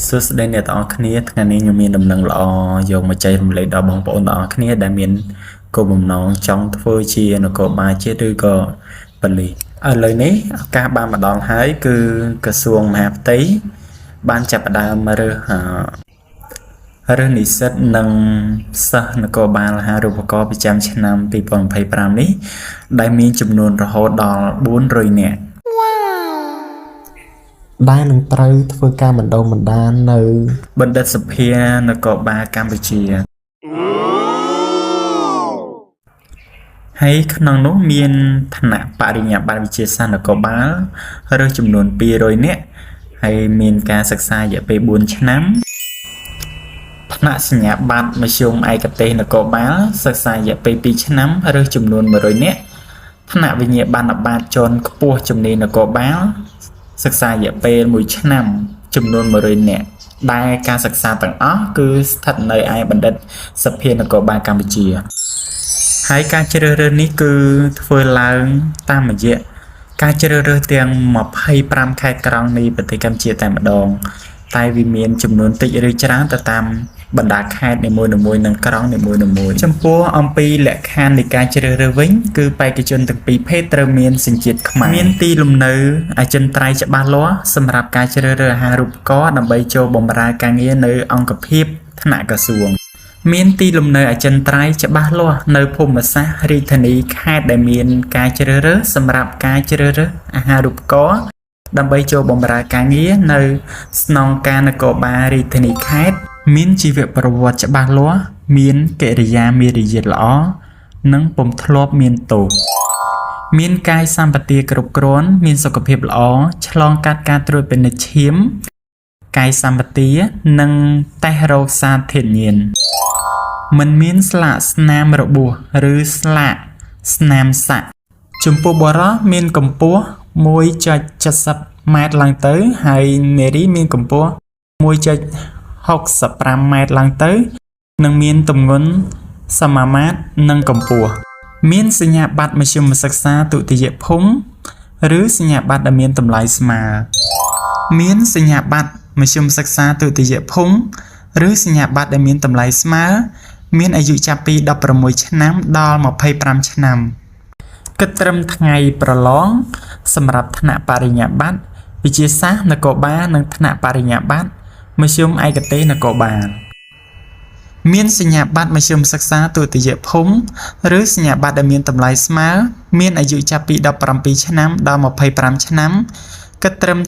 សួស្តីអ្នកទាំងអស់គ្នាថ្ងៃនេះខ្ញុំមានដំណឹងល្អយកមកចែករំលែកដល់បងប្អូនទាំងអស់គ្នាដែលមានគោលបំណងចង់ធ្វើជានគរបាលជាតិឬក៏ប៉ូលីសឥឡូវនេះឱកាសបានមកដល់ហើយគឺក្រសួងមហាផ្ទៃបានចាប់ផ្ដើមរើសនិស្សិតនិងសិស្សនគរបាលអាហារូបករណ៍ប្រចាំឆ្នាំ2025នេះដែលមានចំនួនរហូតដល់400នាក់ដែលនឹងត្រូវធ្វើការបណ្ដុះបណ្ដាលនៅបណ្ឌិតសភានគរបាលកម្ពុជាហើយក្នុងនោះមានឋានៈបរិញ្ញាបត្រវិទ្យាសាស្ត្រនគរបាលរើសចំនួន200នាក់ហើយមានការសិក្សារយៈពេល4ឆ្នាំឋានៈសញ្ញាបត្រមធ្យមឯកទេសនគរបាលសិក្សារយៈពេល2ឆ្នាំរើសចំនួន100នាក់ឋានៈវិញ្ញាបនបត្រជាន់ខ្ពស់ជំនាញនគរបាលសិក្សាររយៈពេល1ឆ្នាំចំនួន100នាក់ដែលការសិក្សាទាំងអស់គឺស្ថិតនៅឯបណ្ឌិតសភានគរបាលកម្ពុជាហើយការជ្រើសរើសនេះគឺធ្វើឡើងតាមរយៈការជ្រើសរើសទាំង25ខេត្តក្រុងនៃប្រទេសកម្ពុជាតែម្ដងតែវាមានចំនួនតិចឬច្រើនទៅតាមបណ្ដាខេត្តនីមួយៗនិងក្រុងនីមួយៗចំពោះអំពីលក្ខខណ្ឌនៃការជ្រើសរើសវិញគឺបេក្ខជនទាំងពីរភេទត្រូវមានសញ្ជាតិខ្មែរមានទីលំនៅអចិន្ត្រៃយ៍ច្បាស់លាស់សម្រាប់ការជ្រើសរើសអាហារូបករណ៍ដើម្បីចូលបម្រើការងារនៅអង្គភាពថ្នាក់ក្រសួងមានទីលំនៅអចិន្ត្រៃយ៍ច្បាស់លាស់នៅភូមិសាស្ត្ររាជធានីខេត្តដែលមានការជ្រើសរើសសម្រាប់ការជ្រើសរើសអាហារូបករណ៍ដើម្បីចូលបម្រើការងារនៅស្នងការនគរបាលរាជធានីខេត្តមានជីវប្រវត្តិច្បាស់លាស់មានកិរិយាមារយាទល្អនិងពុំធ្លាប់មានទោសមានកាយសម្បទាគ្រប់គ្រាន់មានសុខភាពល្អឆ្លងកាត់ការត្រួតពិនិត្យឈាមកាយសម្បទានិងតេស្តរោគសាធារញមិនមានស្លាកស្នាមរបួសឬស្លាកស្នាមសាក់ចំពោះបុរសមានកម្ពស់ 1.70 ម៉ែត្រឡើងទៅហើយនារីមានកម្ពស់ 1.65 ម៉ែត្រឡើងទៅនិងមានទម្ងន់សមាមាត្រនិងកម្ពស់មានសញ្ញាបត្រមធ្យមសិក្សាទុតិយភូមិឬសញ្ញាបត្រដែលមានតម្លៃស្មើមានសញ្ញាបត្រមធ្យមសិក្សាទុតិយភូមិឬសញ្ញាបត្រដែលមានតម្លៃស្មើមានអាយុចាប់ពី16ឆ្នាំដល់25ឆ្នាំគិតត្រឹមថ្ងៃប្រឡងសម្រាប់ថ្នាក់បរិញ្ញាបត្រវិទ្យាសាស្ត្រនគរបាលនិងថ្នាក់បរិញ្ញាបត្រមធ្យមឯកទេសនគរបាលមានសញ្ញាបត្រមធ្យមសិក្សាទុតិយភូមិឬសញ្ញាបត្រដែលមានតម្លៃស្មើមានអាយុចាប់ពី17ឆ្នាំដល់25ឆ្នាំគិតត្រឹម